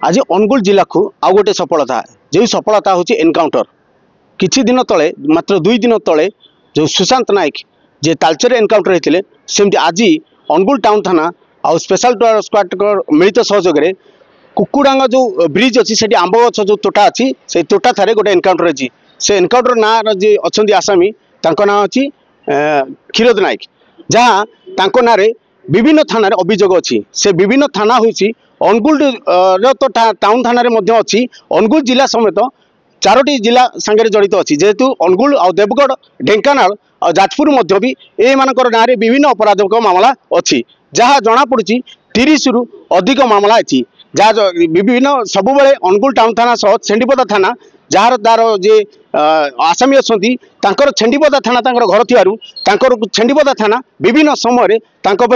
आज अनुगुल जिला को आउ गोटे सफलता जो सफलता हूँ एनकाउंटर किछि दिन तले मात्र 2 दिन तले जो सुशांत नायक जे तालचेर एनकाउंटर होते सेमती आज अनुगुल टाउन थाना आउ स्पेशल स्क्वाड मिलित सहयोग में कुकुड़ांग जो ब्रिज अच्छी से आंब गछ जो तोटा अच्छी से तोटा थे गोटे एनकाउंटर अच्छी से एनकाउंटर ना जी अच्छा आसामी ना अच्छी क्षीरोद नायक जहाँ तांको ना विभिन्न थाना अभियोग अच्छी से विभिन्न थाना हूँ अनुगुल तो टाउन थाना अच्छी अनुगुल जिला समेत 4टी जिला सांगे जड़ित अच्छी जेहेतु अनुगुल आ देवगढ़ ढेंकानाल और जाजपुर भी ए मानकर ना विभिन्न अपराध मामला अच्छी जहाँ जना पड़ी 30 रु अधिक मामला अच्छी जहाँ विभिन्न सब अनुगुल टाउन थाना सह छेंडीपदा थाना जार तार जे आसामी अच्छा छेंडीपदा थाना घर थी छेंडीपदा थाना विभिन्न समय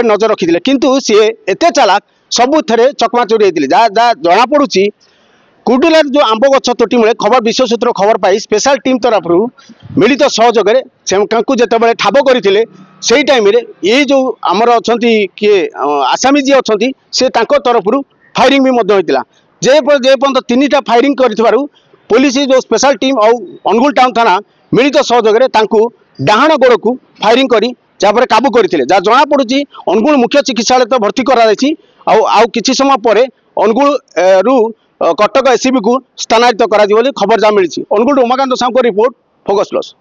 नजर रखी किंतु सी एत चालाक सबुथे चकमाचोरी होते जहाँ जना पड़ी कुडुलार जो आंब गछ तोटी मूले खबर विश्वसूत्र खबर पाई स्पेशल टीम तरफ मिलित सहयोग में जिते ठाब करते से टाइम ये जो आमर अच्छा किए आसामी जी अच्छा से तरफ फायरिंग भी होता जेपर्यंत 3टा फायरिंग कर पुलिस जो स्पेशल टीम और अनुगुल टाउन थाना मिलित सहयोग में डाहाण गोड़ को फायरिंग करी जहाँ काबू करते जहाँ जना पड़ी अनुगुल मुख्य चिकित्सालय तो भर्ती कराई किसी समय पर अनुगुल रु कटक एससीबी को स्थानांतरित खबर जहाँ मिली Anugul Umakant Sahu report focus plus.